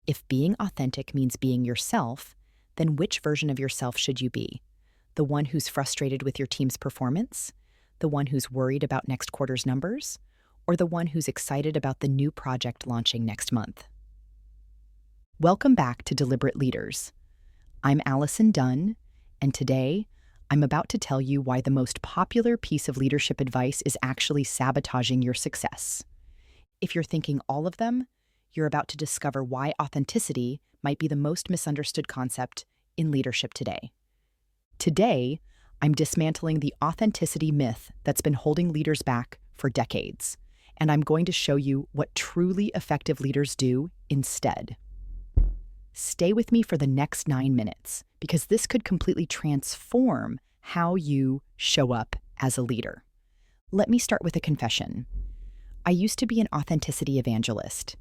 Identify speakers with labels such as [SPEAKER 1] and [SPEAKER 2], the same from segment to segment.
[SPEAKER 1] If being authentic means being yourself, then which version of yourself should you be? The one who's frustrated with your team's performance? The one who's worried about next quarter's numbers? Or the one who's excited about the new project launching next month? Welcome back to Deliberate Leaders. I'm Allison Dunn, and today I'm about to tell you why the most popular piece of leadership advice is actually sabotaging your success. If you're thinking all of them, you're about to discover why authenticity might be the most misunderstood concept in leadership today. Today, I'm dismantling the authenticity myth that's been holding leaders back for decades, and I'm going to show you what truly effective leaders do instead. Stay with me for the next 9 minutes, because this could completely transform how you show up as a leader. Let me start with a confession. I used to be an authenticity evangelist.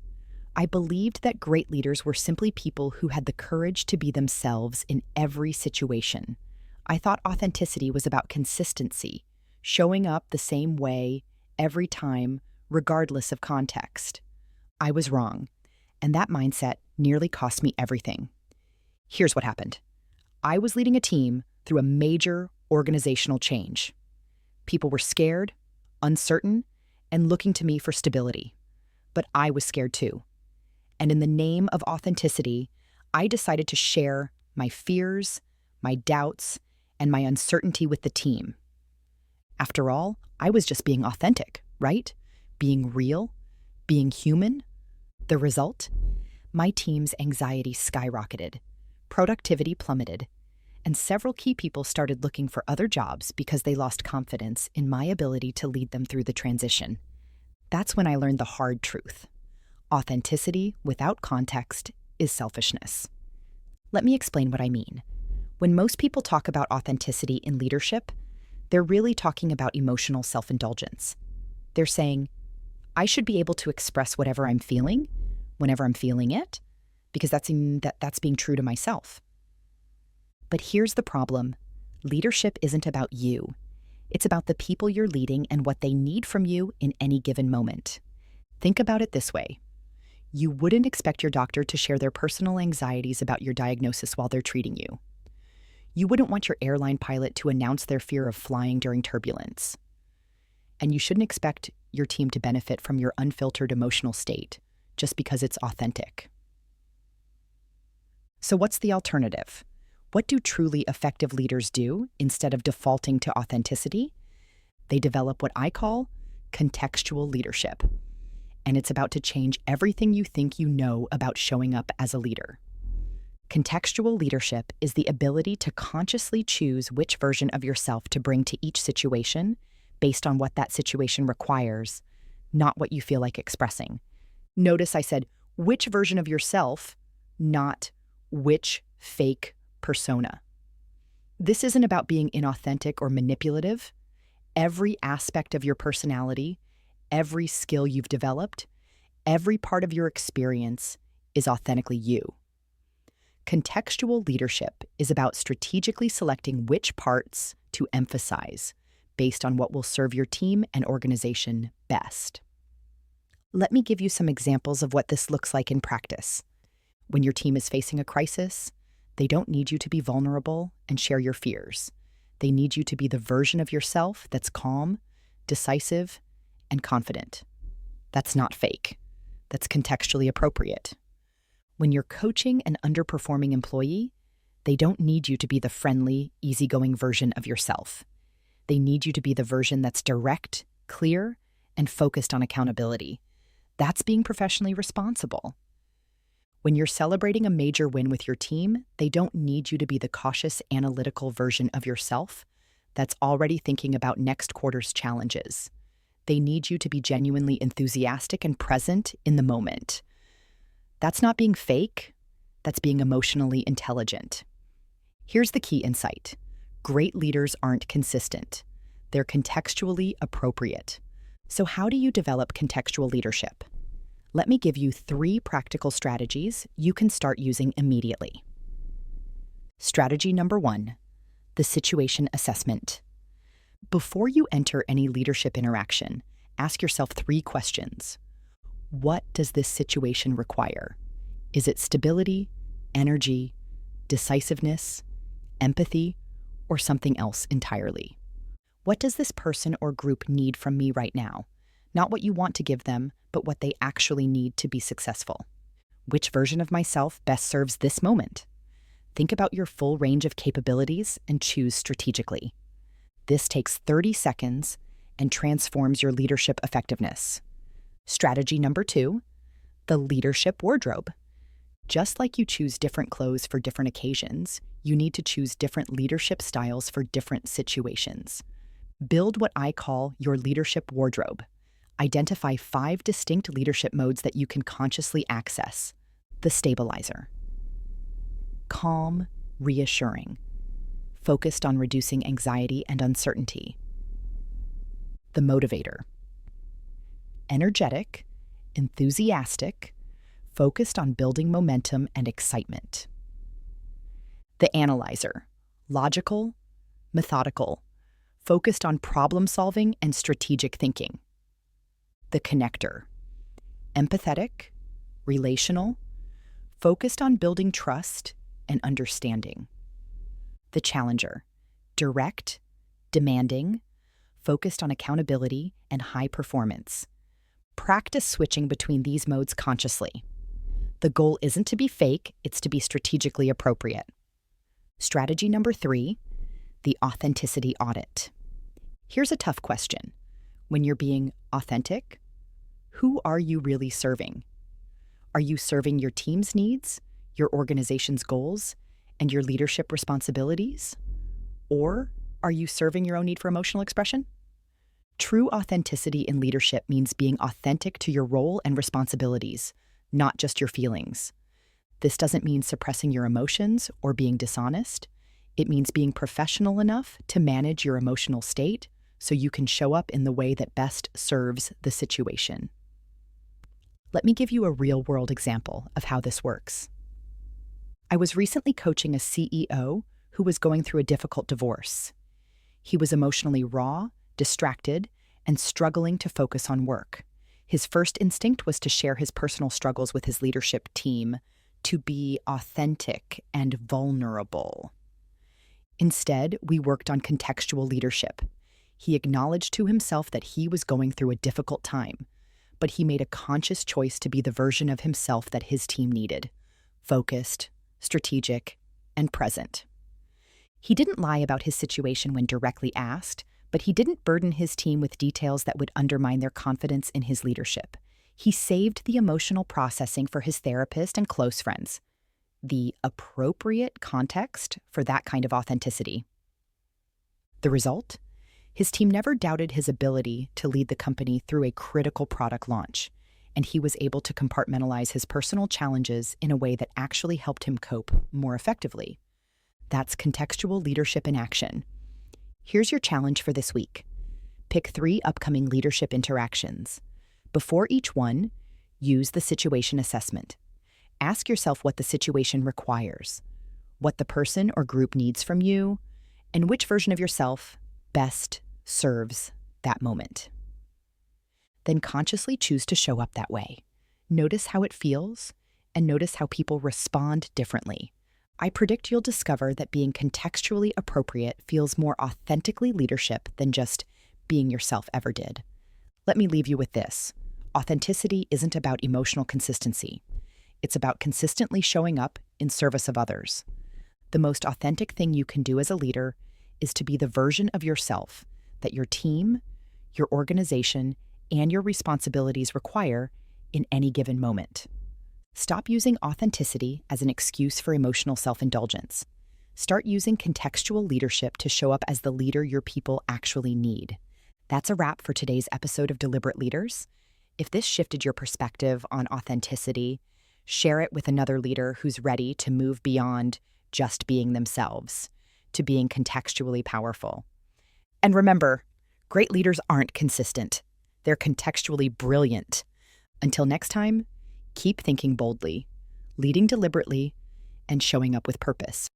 [SPEAKER 1] I believed that great leaders were simply people who had the courage to be themselves in every situation. I thought authenticity was about consistency, showing up the same way every time, regardless of context. I was wrong, and that mindset nearly cost me everything. Here's what happened. I was leading a team through a major organizational change. People were scared, uncertain, and looking to me for stability. But I was scared too. And in the name of authenticity, I decided to share my fears, my doubts, and my uncertainty with the team. After all, I was just being authentic, right? Being real, being human. The result? My team's anxiety skyrocketed, productivity plummeted, and several key people started looking for other jobs because they lost confidence in my ability to lead them through the transition. That's when I learned the hard truth. Authenticity without context is selfishness. Let me explain what I mean. When most people talk about authenticity in leadership, they're really talking about emotional self-indulgence. They're saying, I should be able to express whatever I'm feeling, whenever I'm feeling it, because that's being true to myself. But here's the problem. Leadership isn't about you. It's about the people you're leading and what they need from you in any given moment. Think about it this way. You wouldn't expect your doctor to share their personal anxieties about your diagnosis while they're treating you. You wouldn't want your airline pilot to announce their fear of flying during turbulence. And you shouldn't expect your team to benefit from your unfiltered emotional state just because it's authentic. So what's the alternative? What do truly effective leaders do instead of defaulting to authenticity? They develop what I call contextual leadership. And it's about to change everything you think you know about showing up as a leader. Contextual leadership is the ability to consciously choose which version of yourself to bring to each situation based on what that situation requires, not what you feel like expressing. Notice I said which version of yourself, not which fake persona. This isn't about being inauthentic or manipulative. Every aspect of your personality, every skill you've developed, every part of your experience is authentically you. Contextual leadership is about strategically selecting which parts to emphasize based on what will serve your team and organization best. Let me give you some examples of what this looks like in practice. When your team is facing a crisis, they don't need you to be vulnerable and share your fears. They need you to be the version of yourself that's calm, decisive, and confident. That's not fake. That's contextually appropriate. When you're coaching an underperforming employee, they don't need you to be the friendly, easygoing version of yourself. They need you to be the version that's direct, clear, and focused on accountability. That's being professionally responsible. When you're celebrating a major win with your team, they don't need you to be the cautious, analytical version of yourself that's already thinking about next quarter's challenges. They need you to be genuinely enthusiastic and present in the moment. That's not being fake, that's being emotionally intelligent. Here's the key insight. Great leaders aren't consistent. They're contextually appropriate. So how do you develop contextual leadership? Let me give you 3 practical strategies you can start using immediately. Strategy number 1, the situation assessment. Before you enter any leadership interaction, ask yourself 3 questions. What does this situation require? Is it stability, energy, decisiveness, empathy, or something else entirely? What does this person or group need from me right now? Not what you want to give them, but what they actually need to be successful. Which version of myself best serves this moment? Think about your full range of capabilities and choose strategically. This takes 30 seconds and transforms your leadership effectiveness. Strategy number 2, the leadership wardrobe. Just like you choose different clothes for different occasions, you need to choose different leadership styles for different situations. Build what I call your leadership wardrobe. Identify 5 distinct leadership modes that you can consciously access. The stabilizer. Calm, reassuring. Focused on reducing anxiety and uncertainty. The motivator. Energetic, enthusiastic, focused on building momentum and excitement. The analyzer. Logical, methodical, focused on problem solving and strategic thinking. The connector. Empathetic, relational, focused on building trust and understanding. The challenger. Direct, demanding, focused on accountability and high performance. Practice switching between these modes consciously. The goal isn't to be fake, it's to be strategically appropriate. Strategy number 3, the authenticity audit. Here's a tough question. When you're being authentic, who are you really serving? Are you serving your team's needs, your organization's goals, and your leadership responsibilities? Or are you serving your own need for emotional expression? True authenticity in leadership means being authentic to your role and responsibilities, not just your feelings. This doesn't mean suppressing your emotions or being dishonest. It means being professional enough to manage your emotional state so you can show up in the way that best serves the situation. Let me give you a real-world example of how this works. I was recently coaching a CEO who was going through a difficult divorce. He was emotionally raw, distracted, and struggling to focus on work. His first instinct was to share his personal struggles with his leadership team, to be authentic and vulnerable. Instead, we worked on contextual leadership. He acknowledged to himself that he was going through a difficult time, but he made a conscious choice to be the version of himself that his team needed: focused, strategic, and present. He didn't lie about his situation when directly asked, but he didn't burden his team with details that would undermine their confidence in his leadership. He saved the emotional processing for his therapist and close friends, the appropriate context for that kind of authenticity. The result? His team never doubted his ability to lead the company through a critical product launch, and he was able to compartmentalize his personal challenges in a way that actually helped him cope more effectively. That's contextual leadership in action. Here's your challenge for this week. Pick 3 upcoming leadership interactions. Before each one, use the situation assessment. Ask yourself what the situation requires, what the person or group needs from you, and which version of yourself best serves that moment. Then consciously choose to show up that way. Notice how it feels, and notice how people respond differently. I predict you'll discover that being contextually appropriate feels more authentically leadership than just being yourself ever did. Let me leave you with this. Authenticity isn't about emotional consistency. It's about consistently showing up in service of others. The most authentic thing you can do as a leader is to be the version of yourself that your team, your organization, and your responsibilities require in any given moment. Stop using authenticity as an excuse for emotional self-indulgence. Start using contextual leadership to show up as the leader your people actually need. That's a wrap for today's episode of Deliberate Leaders. If this shifted your perspective on authenticity, share it with another leader who's ready to move beyond just being themselves to being contextually powerful. And remember, great leaders aren't consistent. They're contextually brilliant. Until next time, keep thinking boldly, leading deliberately, and showing up with purpose.